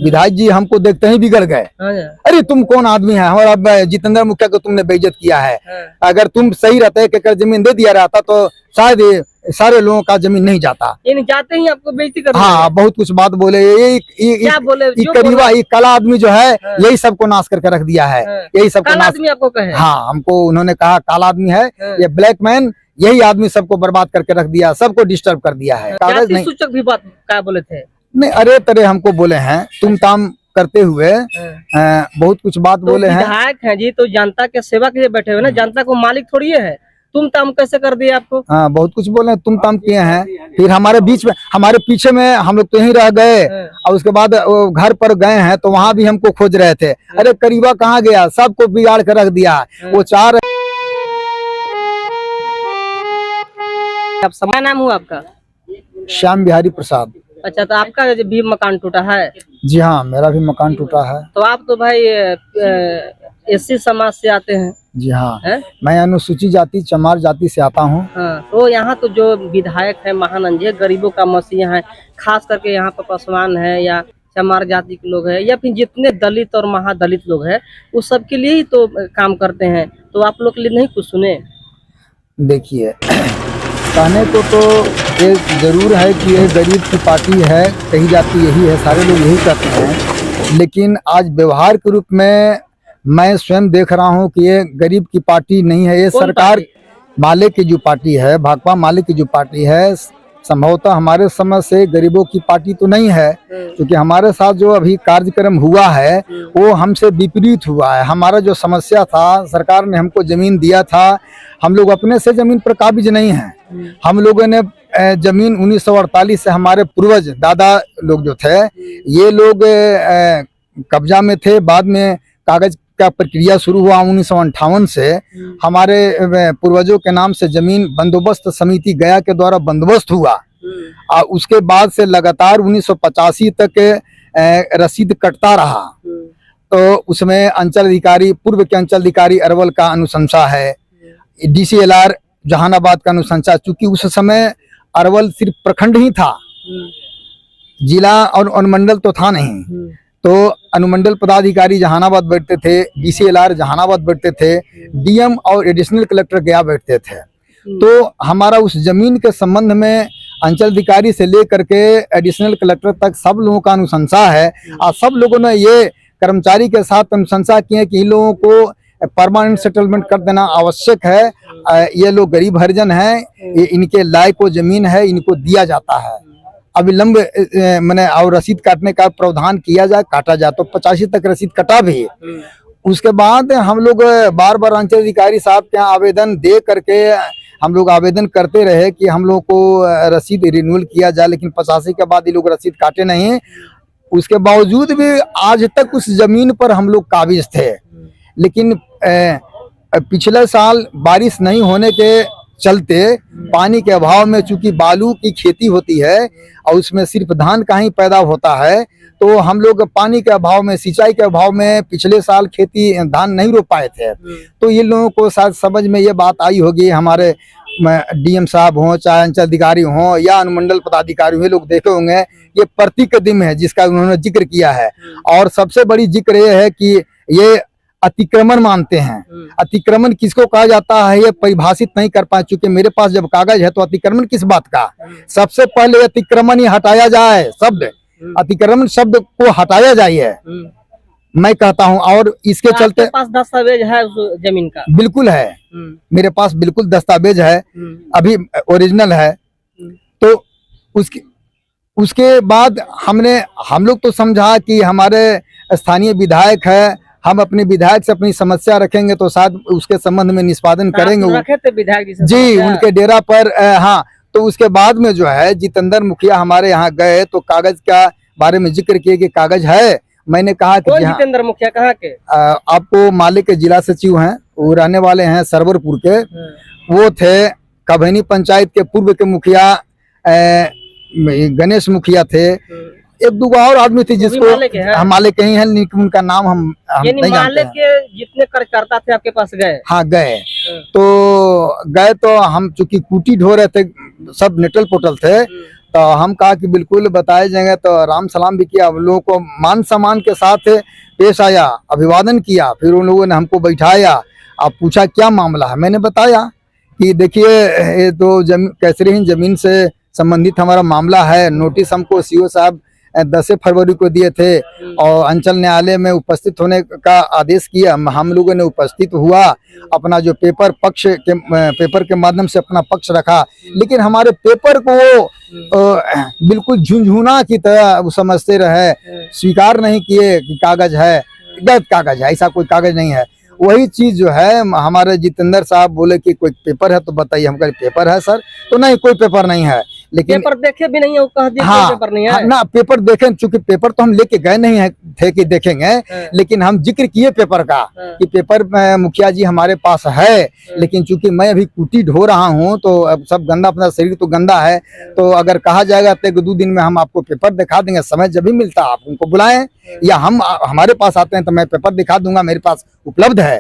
विधायक जी हमको देखते ही बिगड़ गए। अरे तुम कौन आदमी है, और अब जितेंद्र मुखिया को तुमने बेइज्जत किया है। अगर तुम सही रहते एक एकड़ जमीन दे दिया रहता तो शायद सारे लोगों का जमीन नहीं जाता। जाते ही आपको बेइज्जती कर हाँ, बहुत कुछ बात बोले। क्या बोले? करीबा ये काला आदमी जो है यही सबको नाश करके रख दिया है। यही सबको काला आदमी आपको कहे? हाँ, हमको उन्होंने कहा काला आदमी है ये ब्लैक मैन, यही आदमी सबको बर्बाद करके रख दिया, सबको डिस्टर्ब कर दिया है। कागज नहीं सूचक भी बात क्या बोले थे? नहीं, अरे तरह हमको बोले हैं तुम ताम करते हुए बहुत कुछ बात बोले हैं। विधायक हैं जी तो जनता के सेवा के लिए बैठे हुए ना, जनता को मालिक थोड़ी है। तुम ताम कैसे कर दिए आपको? हाँ, बहुत कुछ बोले, तुम ताम किए हैं। फिर हमारे बीच में, हमारे पीछे में हम लोग तो यहीं रह गए और उसके बाद वो घर पर गए हैं तो वहाँ भी हमको खोज रहे थे। अरे करीबा कहाँ गया, सबको बिगाड़ कर रख दिया। वो चार समय नाम हुआ आपका? श्याम बिहारी प्रसाद। अच्छा, तो आपका भी मकान टूटा है? जी हाँ, मेरा भी मकान टूटा है। तो आप तो भाई एससी समाज से आते हैं? जी हाँ, मैं अनुसूचित जाति चमार जाति से आता हूँ। तो यहाँ तो जो विधायक है महानंद जी गरीबों का मसीहा है, खास करके यहाँ पर पासवान है या चमार जाति के लोग है या फिर जितने दलित और महादलित लोग हैं उस सब के लिए ही तो काम करते हैं। तो आप लोग के लिए नहीं कुछ सुने? देखिए, कहने को तो ये जरूर है कि ये गरीब की पार्टी है, कही जाती यही है, सारे लोग यही कहते हैं। लेकिन आज व्यवहार के रूप में मैं स्वयं देख रहा हूँ कि ये गरीब की पार्टी नहीं है। ये सरकार माले की जो पार्टी है, भाकपा माले की जो पार्टी है, संभवतः हमारे समझ से गरीबों की पार्टी तो नहीं है। क्योंकि हमारे साथ जो अभी कार्यक्रम हुआ है वो हमसे विपरीत हुआ है। हमारा जो समस्या था, सरकार ने हमको जमीन दिया था, हम लोग अपने से जमीन पर काबिज नहीं हैं। हम लोगों ने जमीन 1948 से हमारे पूर्वज दादा लोग जो थे ये लोग कब्जा में थे। बाद में कागज का प्रक्रिया शुरू हुआ 1958 से। हमारे पूर्वजों के नाम से जमीन बंदोबस्त समिति गया के द्वारा बंदोबस्त हुआ और उसके बाद से लगातार 1985 तक रसीद कटता रहा। तो उसमें अंचल अधिकारी, पूर्व के अंचल अधिकारी अरवल का अनुशंसा है, DCLR जहानाबाद का अनुशंसा। चूंकि उस समय अरवल सिर्फ प्रखंड ही था, जिला और अनुमंडल तो था नहीं। तो अनुमंडल पदाधिकारी जहानाबाद बैठते थे, DCLR जहानाबाद बैठते थे, DM और एडिशनल कलेक्टर गया बैठते थे। तो हमारा उस जमीन के संबंध में अंचल अधिकारी से लेकर के एडिशनल कलेक्टर तक सब लोगों का अनुशंसा है। और सब लोगों ने ये कर्मचारी के साथ अनुशंसा की है कि इन लोगों को परमानेंट सेटलमेंट कर देना आवश्यक है। ये लोग गरीब हरिजन हैं, इनके लायक को जमीन है, इनको दिया जाता है। अविलंब मैंने और रसीद काटने का प्रावधान किया जाए, काटा जाए। तो 85 तक रसीद कटा भी। उसके बाद हम लोग बार बार अंचल अधिकारी साहब के यहाँ आवेदन दे करके हम लोग आवेदन करते रहे कि हम लोग को रसीद रिन्यूअल किया जाए, लेकिन 85 के बाद ये लोग रसीद काटे नहीं। उसके बावजूद भी आज तक उस जमीन पर हम लोग काबिज थे। लेकिन पिछले साल बारिश नहीं होने के चलते, पानी के अभाव में, चूंकि बालू की खेती होती है और उसमें सिर्फ धान का ही पैदा होता है, तो हम लोग पानी के अभाव में, सिंचाई के अभाव में पिछले साल खेती धान नहीं रोप पाए थे। तो ये लोगों को शायद समझ में ये बात आई होगी, हमारे DM साहब हों, चाहे अंचल अधिकारी हों या अनुमंडल पदाधिकारी हों, लोग देखे होंगे ये प्रतिकदिम है जिसका उन्होंने जिक्र किया है। और सबसे बड़ी जिक्र ये है कि ये अतिक्रमण मानते हैं। अतिक्रमण किसको कहा जाता है ये परिभाषित नहीं कर पाए। चूंकि मेरे पास जब कागज है तो अतिक्रमण किस बात का? सबसे पहले अतिक्रमण ही हटाया जाए, शब्द अतिक्रमण शब्द को हटाया जाए, मैं कहता हूं। और इसके तो चलते पास दस्तावेज है उस जमीन का? बिल्कुल है, मेरे पास बिल्कुल दस्तावेज है, अभी ओरिजिनल है। तो उसके बाद हम लोग तो समझा कि हमारे स्थानीय विधायक है, हम अपने विधायक से अपनी समस्या रखेंगे तो शायद उसके संबंध में निष्पादन करेंगे। रखे थे विधायक जी, उनके डेरा पर। हाँ, तो उसके बाद में जो है जितेंद्र मुखिया हमारे यहाँ गए तो कागज का बारे में जिक्र किए कि कागज है। मैंने कहा कि जितेंद्र मुखिया कहाँ के? आपको माले के जिला सचिव हैं, वो रहने वाले हैं सरवरपुर के। वो थे कभैनी पंचायत के पूर्व के मुखिया गणेश मुखिया थे। एक दो और आदमी थे जिसको हम माले के ही हैं, लेकिन उनका नाम हम नहीं जानते हैं। के जितने कार्यकर्ता थे आपके पास गए? हाँ, गए। तो हम चूंकि कूटी ढो रहे थे, सब नेटल पोटल थे, तो हम कहा कि बिल्कुल बताए जाएंगे। तो राम सलाम भी किया, हम लोगों को मान सम्मान के साथ पेश आया, अभिवादन किया। फिर उन लोगों ने हमको बैठाया, अब पूछा क्या मामला है। मैंने बताया कि देखिए ये तो कैसरीहीन जमीन से संबंधित हमारा मामला है। नोटिस हमको सीओ साहब 10 फरवरी को दिए थे और अंचल न्यायालय में उपस्थित होने का आदेश किया। हम लोगों ने उपस्थित हुआ, अपना जो पेपर के माध्यम से अपना पक्ष रखा, लेकिन हमारे पेपर को वो बिल्कुल झुंझुना की तरह वो समझते रहे, स्वीकार नहीं किए कि कागज है, गलत कागज है, ऐसा कोई कागज नहीं है। वही चीज जो है हमारे जितेंद्र साहब बोले कि कोई पेपर है तो बताइए। हम कहे पेपर है सर, तो नहीं कोई पेपर नहीं है। लेकिन पेपर देखे भी नहीं है, वो कह दिया हाँ, कोई पेपर नहीं है। हाँ ना, पेपर देखें, चूंकि पेपर तो हम लेके गए नहीं है थे कि देखेंगे, लेकिन हम जिक्र किए पेपर का कि पेपर मुखिया जी हमारे पास है, लेकिन चूंकि मैं अभी कुटी ढो रहा हूँ तो अब सब गंदा, अपना शरीर तो गंदा है, तो अगर कहा जाएगा तो 1-2 दिन में हम आपको पेपर दिखा देंगे। समय जब भी मिलता आप उनको बुलाएं या हम हमारे पास आते हैं तो मैं पेपर दिखा दूंगा, मेरे पास उपलब्ध है।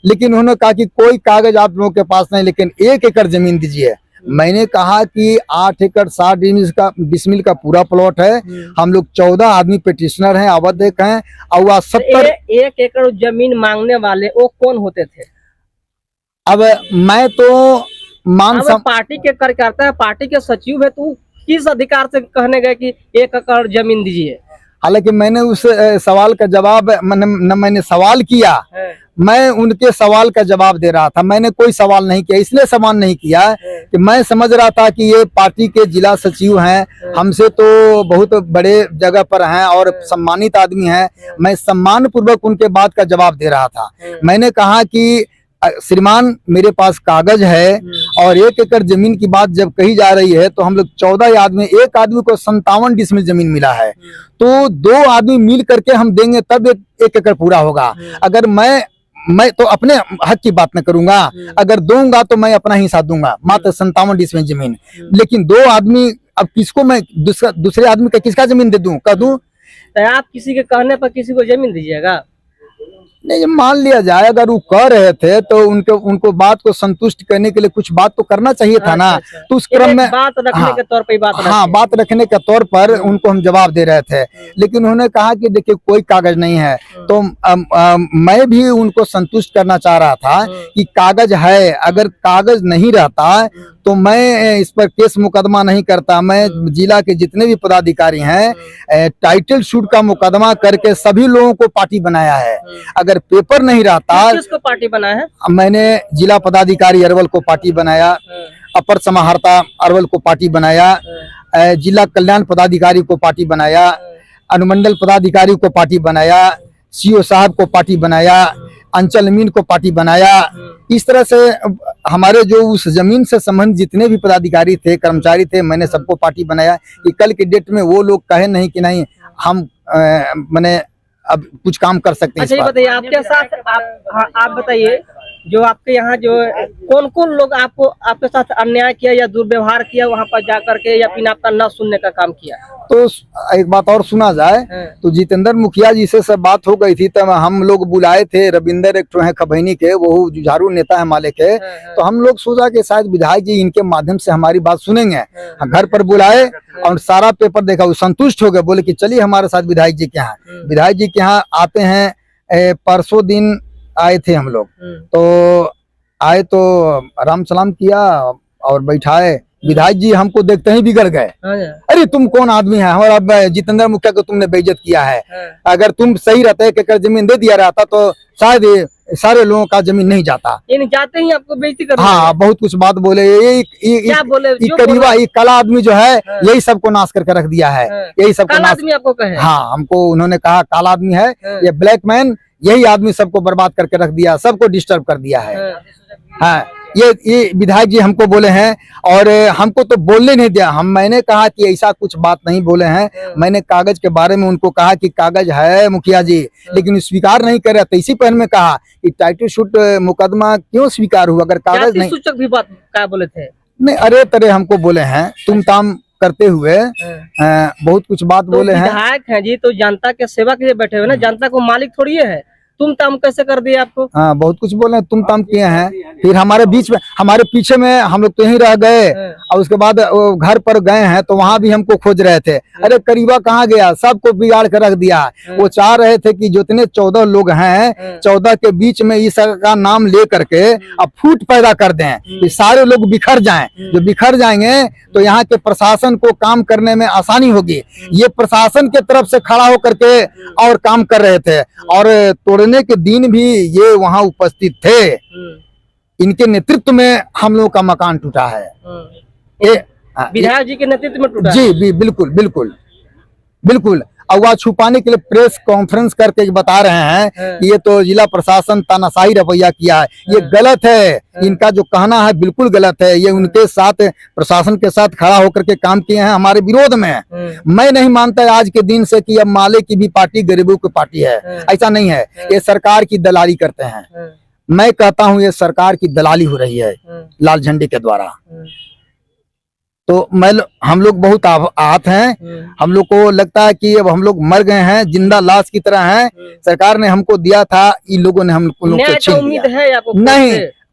लेकिन उन्होंने कहा कि कोई कागज आप लोगों के पास नहीं, लेकिन 1 एकड़ जमीन दीजिए। मैंने कहा कि 8 एकड़ 60 डिसमिल का पूरा प्लॉट है, हम लोग 14 आदमी पिटिशनर हैं, अवध हैं, और 70 1 एकड़ जमीन मांगने वाले वो कौन होते थे? अब मैं तो पार्टी के कार्यकर्ता है, पार्टी के सचिव है, तो किस अधिकार से कहने गए कि 1 एकड़ जमीन दीजिए? हालांकि मैंने उस सवाल का जवाब न मैंने सवाल किया, मैं उनके सवाल का जवाब दे रहा था। मैंने कोई सवाल नहीं किया, इसलिए सवाल नहीं किया कि मैं समझ रहा था कि ये पार्टी के जिला सचिव हैं, हमसे तो बहुत बड़े जगह पर हैं और सम्मानित आदमी हैं। मैं सम्मान पूर्वक उनके बात का जवाब दे रहा था। मैंने कहा कि श्रीमान मेरे पास कागज है और 1 एकड़ जमीन की बात जब कही जा रही है तो हम लोग 14 आदमी, एक आदमी को 57 डिसमिल जमीन मिला है, तो 2 आदमी मिल करके हम देंगे तब 1 एकड़ पूरा होगा। अगर मैं तो अपने हक की बात न करूंगा, अगर दूंगा तो मैं अपना हिस्सा दूंगा, मात्र 57 डिसमिल जमीन। लेकिन 2 आदमी, अब किसको मैं दूसरे आदमी का किसका जमीन दे दूं, कह दूं? तो आप किसी के कहने पर किसी को जमीन दीजिएगा? नहीं, मान लिया जाए अगर वो कह रहे थे तो उनको बात को संतुष्ट करने के लिए कुछ बात तो करना चाहिए था ना। तो उस क्रम में बात रखने के तौर पर बात रखने के तौर पर उनको हम जवाब दे रहे थे, लेकिन उन्होंने कहा कि देखिए कोई कागज नहीं है। तो मैं भी उनको संतुष्ट करना चाह रहा था कि कागज है, अगर कागज नहीं रहता तो मैं इस पर केस मुकदमा नहीं करता। मैं जिला के जितने भी पदाधिकारी हैं टाइटल शूट का मुकदमा करके सभी लोगों को पार्टी बनाया है। अगर पेपर नहीं रहता, किसको पार्टी बनाया है? मैंने जिला पदाधिकारी अरवल को पार्टी बनाया, अपर समाहर्ता अरवल को पार्टी बनाया, जिला कल्याण पदाधिकारी को पार्टी बनाया, अनुमंडल पदाधिकारी को पार्टी बनाया, सीओ साहब को पार्टी बनाया, अंचल अमीन को पार्टी बनाया। इस तरह से हमारे जो उस जमीन से संबंधित जितने भी पदाधिकारी थे, कर्मचारी थे, मैंने सबको पार्टी बनाया कि कल के डेट में वो लोग कहे नहीं कि नहीं हम मैंने अब कुछ काम कर सकते हैं। अच्छा, ये बताइए आपके साथ आप बताइए जो आपके यहाँ जो कौन कौन लोग आपके साथ अन्याय किया या दुर्व्यवहार किया वहाँ पर जा करके, या फिर आपका न सुनने का काम किया? तो एक बात और सुना जाए तो जितेंद्र मुखिया जी से सब बात हो गई थी, तब हम लोग बुलाए थे रविंदर एक है खबैनी के, वो जुझारू नेता है माले के। तो हम लोग सोचा कि शायद विधायक जी इनके माध्यम से हमारी बात सुनेंगे। घर पर बुलाए और सारा पेपर देखा, वो संतुष्ट हो गए, बोले कि चलिए हमारे साथ विधायक जी के यहाँ। विधायक जी के यहाँ आते हैं, परसों दिन आए थे हम लोग। तो आए तो राम सलाम किया और बैठाए। विधायक जी हमको देखते ही बिगड़ गए, अरे तुम कौन आदमी है, हमारा जितेंद्र मुखिया को तुमने बेइज्जत किया है। अगर तुम सही रहते 1 एकड़ जमीन दे दिया रहता तो शायद सारे लोगों का जमीन नहीं जाता। जाते ही आपको बेइज्जती कर, हाँ बहुत कुछ बात बोले। क्या बोले? करीबा ये काला आदमी जो है यही सबको नाश करके रख दिया है, यही सबको काला आदमी आपको कहे? हाँ, हमको उन्होंने कहा काला आदमी है ये, ब्लैक मैन, यही आदमी सबको बर्बाद करके रख दिया, सबको डिस्टर्ब कर दिया है। हाँ, ये विधायक जी हमको बोले हैं और हमको तो बोलने नहीं दिया। मैंने कहा कि ऐसा कुछ बात नहीं बोले हैं। मैंने कागज के बारे में उनको कहा कि कागज है मुखिया जी, लेकिन स्वीकार नहीं कर रहे। तो इसी पर मैं कहा कि टाइटल शूट मुकदमा क्यों स्वीकार हुआ अगर कागज नहीं? सूचक भी बात क्या बोले थे? नहीं, अरे तरह हमको बोले हैं, तुम ताम करते हुए बहुत कुछ बात बोले हैं। विधायक हैं जी, तो जनता के सेवा के लिए बैठे हुए ना, जनता को मालिक थोड़ी है। तुम ताम कैसे कर दिए आपको? हाँ, बहुत कुछ बोले, तुम ताम किए हैं। फिर हमारे बीच में, हमारे पीछे में हम लोग तो यहीं रह गए, और उसके बाद वो घर पर गए हैं तो वहां भी हमको खोज रहे थे। अरे करीबा कहाँ गया, सबको बिगाड़ कर रख दिया। वो चाह रहे थे कि जितने 14 लोग हैं, 14 के बीच में इस का नाम ले करके अब फूट पैदा कर दें कि सारे लोग बिखर जाएं। जो बिखर जाएंगे तो यहाँ के प्रशासन को काम करने में आसानी होगी। ये प्रशासन के तरफ से खड़ा होकर के और काम कर रहे थे, और तोड़ने के दिन भी ये वहाँ उपस्थित थे। इनके नेतृत्व में हम लोगों का मकान टूटा है। विधायक जी के नेतृत्व में टूटा? जी, बिल्कुल बिल्कुल बिल्कुल। और वह छुपाने के लिए प्रेस कॉन्फ्रेंस करके बता रहे हैं कि ये तो जिला प्रशासन तानाशाही रवैया किया है। ये गलत है, इनका जो कहना है बिल्कुल गलत है। ये उनके साथ, प्रशासन के साथ खड़ा होकर के काम किए हैं हमारे विरोध में। मैं नहीं मानता आज के दिन से कि अब माले की भी पार्टी गरीबों की पार्टी है, ऐसा नहीं है। ये सरकार की दलाली करते हैं। मैं कहता हूँ ये सरकार की दलाली हो रही है लाल झंडे के द्वारा। तो हम लोग बहुत आहत हैं। हम लोग को लगता है कि अब हम लोग मर गए हैं, जिंदा लाश की तरह हैं। सरकार ने हमको दिया था, इन लोगों ने हम लोग को छीन उम्मीद है आपको? नहीं,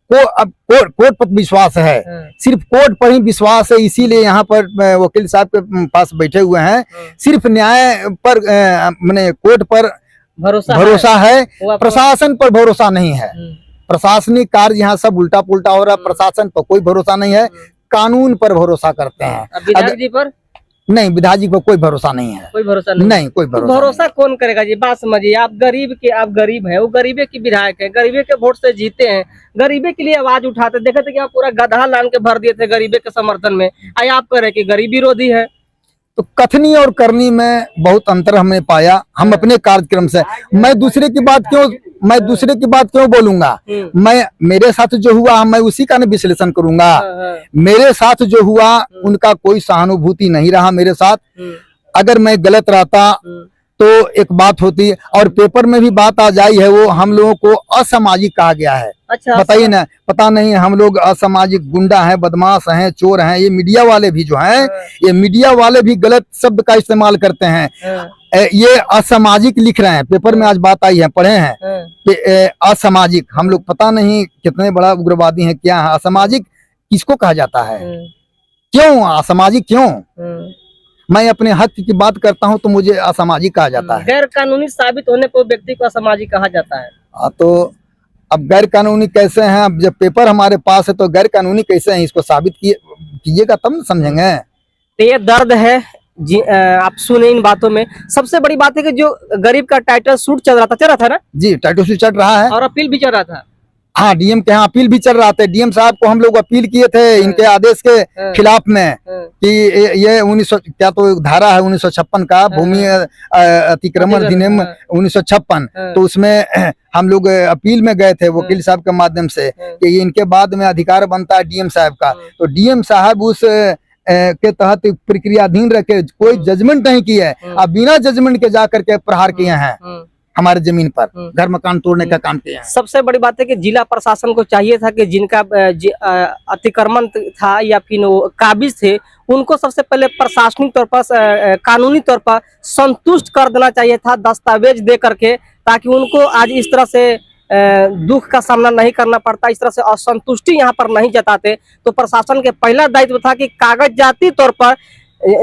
अब कोर्ट पर विश्वास है, सिर्फ कोर्ट पर ही विश्वास है। इसीलिए यहाँ पर वकील साहब के पास बैठे हुए हैं। सिर्फ न्याय पर मैंने कोर्ट पर भरोसा है, प्रशासन पर भरोसा नहीं है। प्रशासनिक कार्य यहाँ सब उल्टा पुल्टा हो रहा है। प्रशासन पर कोई भरोसा नहीं है, कानून पर भरोसा करते हैं। विधायक जी पर नहीं, विधायक जी पर कोई भरोसा नहीं है। कोई भरोसा नहीं, कोई भरोसा कौन करेगा जी? बात समझिए, आप गरीब हैं, वो गरीबे की विधायक है, गरीबे के वोट से जीते हैं, गरीबे के लिए आवाज उठाते। देखे थे कि आप पूरा गधा लान के भर दिए थे गरीबे के समर्थन में। आज आप कह रहे कि गरीब विरोधी है। तो कथनी और करनी में बहुत अंतर हमने पाया। हम अपने कार्यक्रम से, मैं दूसरे की बात क्यों बोलूंगा? मैं, मेरे साथ जो हुआ मैं उसी का विश्लेषण करूंगा। मेरे साथ जो हुआ उनका कोई सहानुभूति नहीं रहा मेरे साथ। अगर मैं गलत रहता तो एक बात होती, और पेपर में भी बात आ जाई है, वो हम लोगों को असामाजिक कहा गया है। अच्छा, बताइए ना, पता नहीं हम लोग असामाजिक गुंडा हैं, बदमाश हैं, चोर हैं। ये मीडिया वाले भी जो हैं, ये मीडिया वाले भी गलत शब्द का इस्तेमाल करते हैं। ये असामाजिक लिख रहे हैं, पेपर में आज बात आई है, पढ़े हैं असामाजिक। हम लोग पता नहीं कितने बड़ा उग्रवादी हैं, क्या है असामाजिक, किसको कहा जाता है? क्यों असामाजिक, क्यों? मैं अपने हक की बात करता हूं तो मुझे असामाजिक कहा जाता है। गैर कानूनी साबित होने पर व्यक्ति को असामाजिक कहा जाता है। तो अब गैर कानूनी कैसे हैं? अब जब पेपर हमारे पास है तो गैर कानूनी कैसे हैं, इसको साबित कीजिएगा तब न समझेंगे। तो ये दर्द है जी, आप सुने इन बातों में। सबसे बड़ी बात है कि जो गरीब का टाइटल सूट चल रहा था ना जी, टाइटल सूट चल रहा है, और अपील भी चल रहा था। हाँ, डीएम के यहाँ अपील भी चल रहा था। डीएम साहब को हम लोग अपील किए थे इनके आदेश के खिलाफ में कि ये 1900 क्या तो धारा है 1956 का, भूमि अतिक्रमण अधिनियम 1956। तो उसमें हम लोग अपील में गए थे वकील साहब के माध्यम से कि इनके बाद में अधिकार बनता है डीएम साहब का। तो डीएम साहब उस के तहत प्रक्रियाधीन रखे, कोई जजमेंट नहीं की है। अब बिना जजमेंट के जाकर के प्रहार किए हैं हमारे जमीन पर, घर मकान तोड़ने का काम किया है। सबसे बड़ी बात है कि जिला प्रशासन को चाहिए था कि जिनका अतिक्रमण था या फिर काबिज थे, उनको सबसे पहले प्रशासनिक तौर पर, कानूनी तौर पर संतुष्ट कर देना चाहिए था, दस्तावेज दे करके, ताकि उनको आज इस तरह से दुख का सामना नहीं करना पड़ता, इस तरह से असंतुष्टि यहाँ पर नहीं जताते। तो प्रशासन के पहला दायित्व था कि कागजाती तौर पर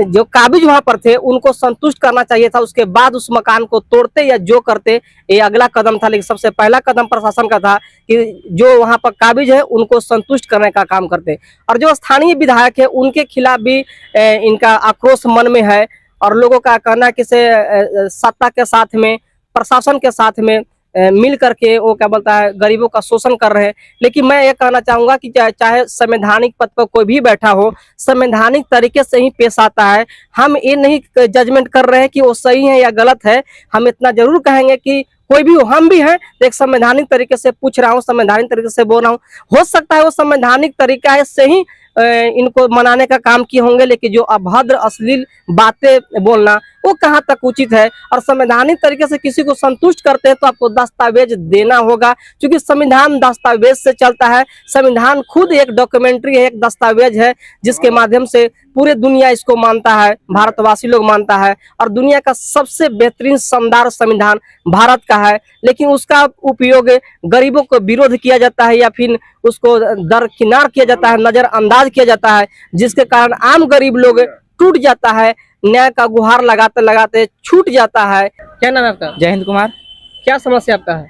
जो काबिज वहां पर थे उनको संतुष्ट करना चाहिए था। उसके बाद उस मकान को तोड़ते या जो करते, ये अगला कदम था। लेकिन सबसे पहला कदम प्रशासन का था कि जो वहां पर काबिज है उनको संतुष्ट करने का काम करते। और जो स्थानीय विधायक है उनके खिलाफ भी इनका आक्रोश मन में है, और लोगों का कहना है कि सत्ता के साथ में, प्रशासन के साथ में मिल करके वो क्या बोलता है, गरीबों का शोषण कर रहे हैं। लेकिन मैं ये कहना चाहूंगा कि चाहे संवैधानिक पद पर कोई भी बैठा हो, संवैधानिक तरीके से ही पेश आता है। हम ये नहीं जजमेंट कर रहे हैं कि वो सही है या गलत है। हम इतना जरूर कहेंगे कि कोई भी हो, हम भी हैं, एक संवैधानिक तरीके से पूछ रहा हूँ, संवैधानिक तरीके से बोल रहा हूँ। हो सकता है वो संवैधानिक तरीका से ही इनको मनाने का काम किए होंगे, लेकिन जो अभद्र अश्लील बातें बोलना वो कहाँ तक उचित है। और संवैधानिक तरीके से किसी को संतुष्ट करते हैं तो आपको दस्तावेज देना होगा, क्योंकि संविधान दस्तावेज से चलता है। संविधान खुद एक डॉक्यूमेंट्री है, एक दस्तावेज है, जिसके माध्यम से पूरे दुनिया इसको मानता है, भारतवासी लोग मानता है। और दुनिया का सबसे बेहतरीन शानदार संविधान भारत का है, लेकिन उसका उपयोग गरीबों को विरोध किया जाता है या फिर उसको दरकिनार किया जाता है, नजरअंदाज किया जाता है, जिसके कारण आम गरीब लोग टूट जाता है, न्याय का गुहार लगाते लगाते छूट जाता है। क्या नाम है आपका? जय हिंद कुमार। क्या समस्या आपका है?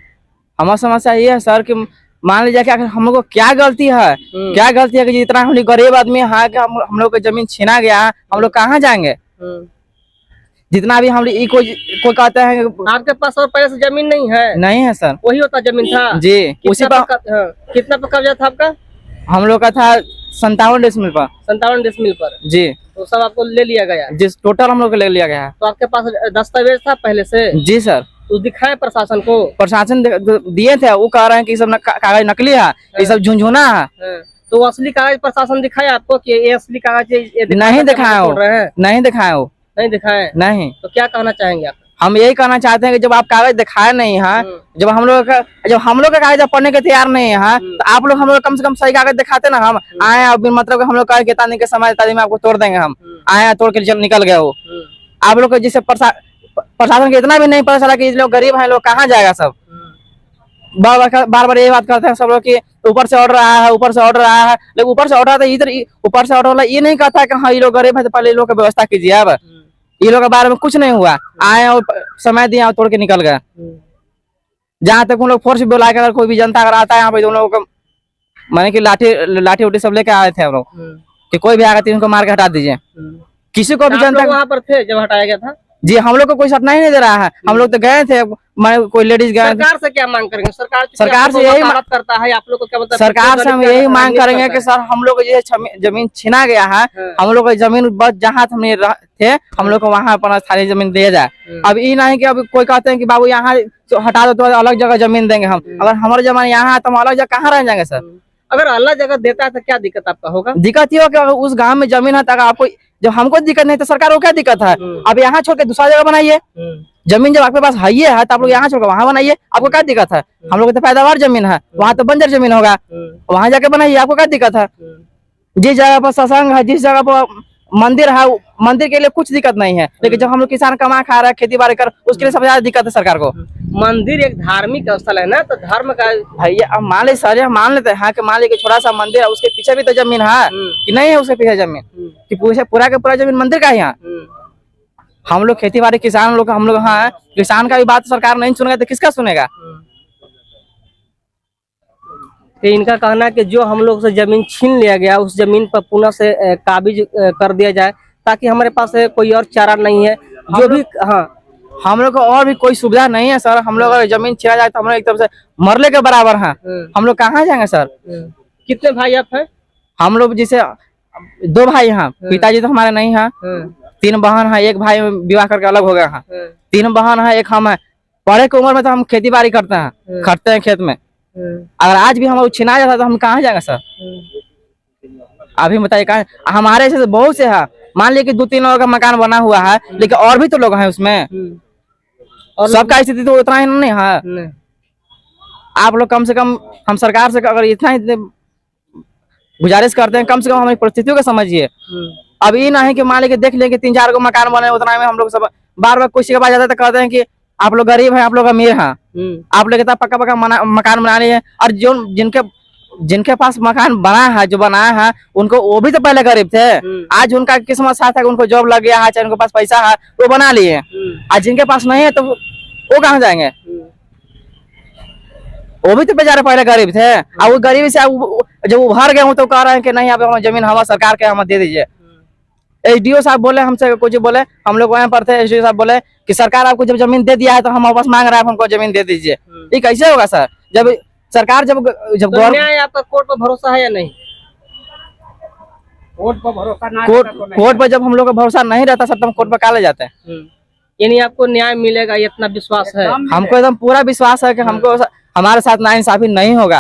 हमारा समस्या ये है सर कि मान लीजिए कि अगर हम लोग को क्या गलती है कि जितना हम लोग गरीब आदमी है कि हम लोग को जमीन छीना गया है, हम लोग कहाँ जाएंगे? जितना भी हम लोग कोई कहते हैं आपके पास और पहले से जमीन नहीं है सर, वही होता जमीन था जी। उसी पर कितना पर कब्जा था आपका? हम लोग का था 57 डेसिमल पर। 57 डेसिमल पर जी। तो सब आपको ले लिया गया? जिस टोटल हम लोग को ले लिया गया है। तो आपके पास दस्तावेज था पहले से? जी सर। तो दिखाए प्रशासन को? प्रशासन दिए थे, वो कह रहे हैं कि सब कागज नकली है, ये सब झुंझुना है। तो असली कागज प्रशासन दिखाया आपको कि ये असली कागज नहीं दिखाया हो? नहीं दिखाया हो? नहीं दिखाए? नहीं। तो क्या कहना चाहेंगे आप? हम यही कहना चाहते हैं कि जब आप कागज दिखाए नहीं है, जब हम लोग का कागज पढ़ने के तैयार नहीं है, तो आप लोग हम लोग कम से कम सही कागज दिखाते ना। हम आए अब मतलब हम लोग कितना दिन के समय में आपको तोड़ देंगे, हम आए तोड़ के निकल गए हो। आप लोग को जिससे प्रशासन को इतना भी नहीं पता चला कि लोग गरीब हैं, लोग कहाँ जाएगा। सब बार बार यही बात करते हैं सब लोग कि ऊपर से ऑर्डर आया है, ऊपर से ऑर्डर आया है। लेकिन ऊपर से ऑर्डर आता है इधर, ऊपर से ऑर्डर वाला ये नहीं कहता है कि हाँ ये लोग गरीब है तो पहले लोग की व्यवस्था कीजिए। अब ये लोग के बारे में कुछ नहीं हुआ, आए और समय दिया और तोड़ के निकल गए। जहाँ तक उन लोग फोर्स भी बुला के अगर कोई भी जनता अगर आता है यहाँ पे, उन लोगों को माने कि लाठी उठी सब लेके आए थे हम लोग कि कोई भी आएगा तो उनको मार के हटा दीजिए। किसी को भी जनता वहाँ पर थे जब हटाया गया था? जी, हम लोग को कोई सपना ही नहीं दे रहा है। हम लोग तो गए थे, कोई लेडीज गए। सरकार से क्या मांग करेंगे? सरकार से यही करता है आप लोग को क्या मतलब? सरकार से हम यही मांग करेंगे कि सर हम लोग को जमीन छीना गया है, हम लोग को जमीन बस जहाँ हम थे हम लोग को वहाँ अपना सारी जमीन दिया जाए। अब ये नहीं कि अब कोई कहते हैं कि बाबू यहाँ हटा दो तो अलग जगह जमीन देंगे हम। अगर हमारे जमीन यहाँ है तो हम अलग जगह कहाँ रह जाएंगे सर? अगर अलग जगह देता है तो क्या दिक्कत आपका होगा? दिक्कत ये हो कि उस गाँव में जमीन है तो आपको, जब हमको दिक्कत नहीं तो सरकार को क्या दिक्कत है? अब यहाँ छोड़ के दूसरा जगह बनाइए जमीन। जब आपके पास है तो आप लोग यहाँ छोड़ वहाँ बनाइए, आपको क्या दिक्कत है? हम लोग तो पैदावार जमीन है, वहाँ तो बंजर जमीन होगा, वहाँ जाके बनाइए, आपको क्या दिक्कत है? जिस जगह पर सत्संग है, जिस जगह पर मंदिर है, मंदिर के लिए कुछ दिक्कत नहीं है। लेकिन जब हम लोग किसान कमा खा रहे हैं, खेती बाड़ी कर, उसके लिए सबसे ज्यादा दिक्कत है सरकार को। मंदिर एक धार्मिक स्थल है ना, तो धर्म का भैया अब मान ले सर, मान लेते हैं कि मान लीजिए छोटा सा मंदिर है, उसके पीछे भी तो जमीन है कि नहीं है? उसके पीछे जमीन कि पूरा का पूरा जमीन मंदिर का ही है। हम लोग खेती बाड़ी किसान लोग, हम लोग हाँ, किसान का भी बात सरकार नहीं सुनेगा तो किसका सुनेगा? तो इनका कहना है कि जो हम लोग से जमीन छीन लिया गया, उस जमीन पर पुनः से काबिज कर दिया जाए, ताकि हमारे पास कोई और चारा नहीं है। जो भी हाँ, हम लोग को और भी कोई सुविधा नहीं है सर। हम लोग अगर जमीन छीना जाए तो हम लोग एक तरफ से मरले के बराबर हैं। हम लोग कहाँ जाएंगे सर? कितने भाई आप हैं? हम लोग जैसे 2 भाई हैं, पिताजी तो हमारे नहीं हैं। 3 बहन है, एक भाई विवाह करके अलग हो गया है। 3 बहन है, एक हम है। पढ़े की उम्र में तो हम खेती बाड़ी करते हैं, खटते हैं खेत में। अगर आज भी हम छिना जाता तो हम कहाँ जाएंगे सर? अभी बताइए कहाँ? हमारे ऐसे बहुत से है, मान लीजिए कि 2-3 लोगों का मकान बना हुआ है, लेकिन और भी तो लोग हैं उसमें। और सबका स्थिति तो उतना ही नहीं है। आप लोग कम से कम, हम सरकार से अगर इतना ही गुजारिश करते हैं, कम से कम हमारी परिस्थितियों को समझिए। अब ये नहीं कि मान लीजिए देख लें कि 3-4 को मकान बने, उतना में हम लोग सब बार बार किसी के पास जाते तो कहते हैं कि आप लोग गरीब हैं, आप लोग अमीर हैं, आप लोग इतना पक्का मकान बना रहे हैं। और जो जिनके पास मकान बना है, जो बनाया है, उनको वो भी तो पहले गरीब थे। आज उनका किस्मत साथ है, उनको जॉब लग गया है, चाहे उनके पास पैसा है, वो बना लिए। आज जिनके पास नहीं है तो वो कहाँ जाएंगे? वो भी तो बेचारे पहले गरीब थे। अब वो गरीबी से जब उभर गए तो कह रहे हैं कि नहीं, अब हमारी जमीन हमारा सरकार के हमें दे दीजिए। एसडीओ साहब बोले हमसे, कुछ बोले, हम लोग वहाँ पर थे, एसडीओ साहब बोले कि सरकार आपको जब जमीन दे दिया है तो हम वापस मांग रहे हैं, हमको जमीन दे दीजिए। ये कैसे होगा सर? जब सरकार जब तो न्याय आपका कोर्ट पर भरोसा है या नहीं? कोर्ट पर भरोसा नहीं, कोर्ट पर जब हम लोग का भरोसा नहीं रहता सर, तो हम कोर्ट पर काले जाते हैं। यानी आपको न्याय मिलेगा, इतना विश्वास है? हमको एकदम पूरा विश्वास है कि हमको हमारे साथ नाइंसाफी नहीं होगा।